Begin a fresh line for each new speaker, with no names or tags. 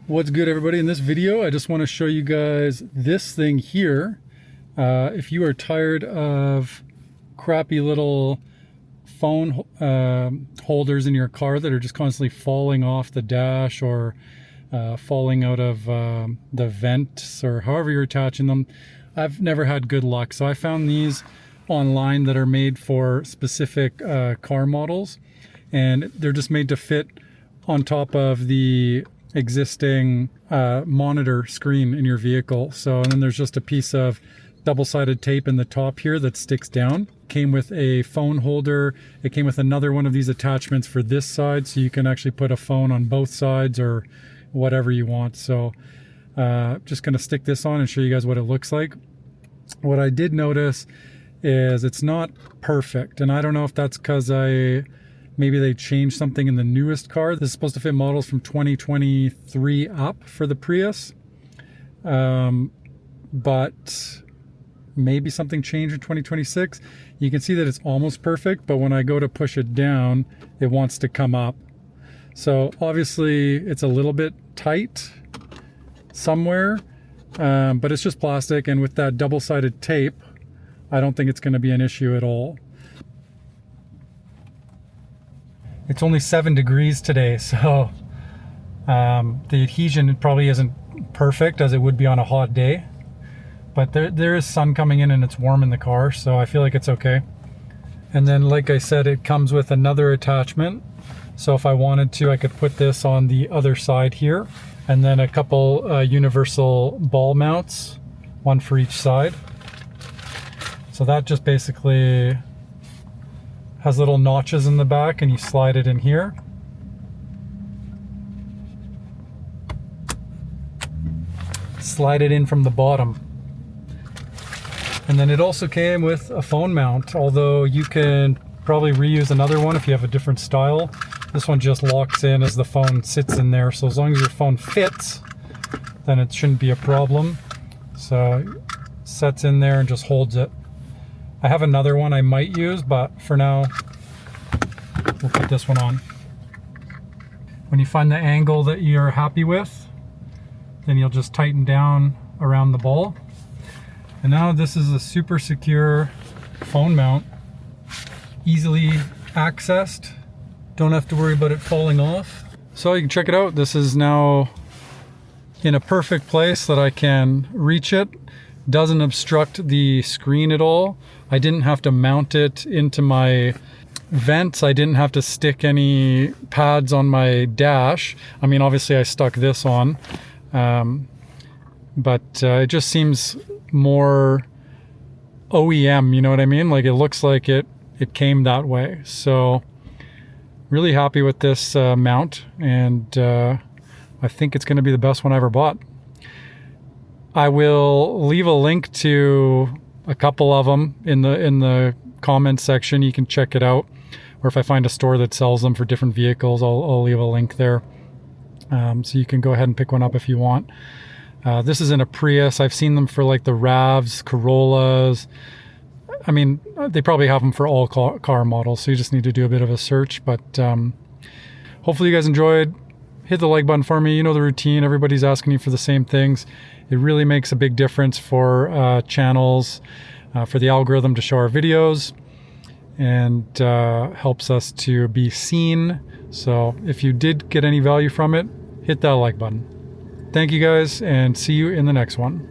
What's good, everybody? In this video I just want to show you guys this thing here. If you are tired of crappy little phone holders in your car that are just constantly falling off the dash or falling out of the vents or however you're attaching them, I've never had good luck. So I found these online that are made for specific car models, and they're just made to fit on top of the existing monitor screen in your vehicle. So, and then there's just a piece of double-sided tape in the top here that sticks down. Came with a phone holder. It came with another one of these attachments for this side, so you can actually put a phone on both sides or whatever you want. So just gonna stick this on and show you guys what it looks like. What I did notice is it's not perfect, and I don't know if that's because maybe they changed something in the newest car. This is supposed to fit models from 2023 up for the Prius. But maybe something changed in 2026. You can see that it's almost perfect, but when I go to push it down, it wants to come up. So obviously it's a little bit tight somewhere, but it's just plastic. And with that double-sided tape, I don't think it's going to be an issue at all. It's only 7 degrees today, so the adhesion probably isn't perfect as it would be on a hot day. But there is sun coming in and it's warm in the car, so I feel like it's okay. And then, like I said, it comes with another attachment. So if I wanted to, I could put this on the other side here. And then a couple universal ball mounts, one for each side. So that just basically has little notches in the back, and you slide it in here. Slide it in from the bottom. And then it also came with a phone mount, although you can probably reuse another one if you have a different style. This one just locks in as the phone sits in there, so as long as your phone fits, then it shouldn't be a problem. So it sets in there and just holds it. I have another one I might use, but for now, we'll put this one on. When you find the angle that you're happy with, then you'll just tighten down around the ball. And now this is a super secure phone mount, easily accessed. Don't have to worry about it falling off. So you can check it out. This is now in a perfect place that I can reach it. Doesn't obstruct the screen at all. I didn't have to mount it into my vents. I didn't have to stick any pads on my dash. I mean, obviously I stuck this on, but it just seems more OEM, you know what I mean? Like, it looks like it came that way. So really happy with this mount, and I think it's going to be the best one I ever bought. I will leave a link to a couple of them in the comments section. You can check it out, or if I find a store that sells them for different vehicles, I'll leave a link there, so you can go ahead and pick one up if you want. This is in a Prius. I've seen them for like the RAVs, Corollas. I mean, they probably have them for all car models, so you just need to do a bit of a search. But hopefully you guys enjoyed. Hit the like button for me. You know the routine. Everybody's asking you for the same things. It really makes a big difference for channels, for the algorithm to show our videos, and helps us to be seen. So if you did get any value from it, hit that like button. Thank you guys, and see you in the next one.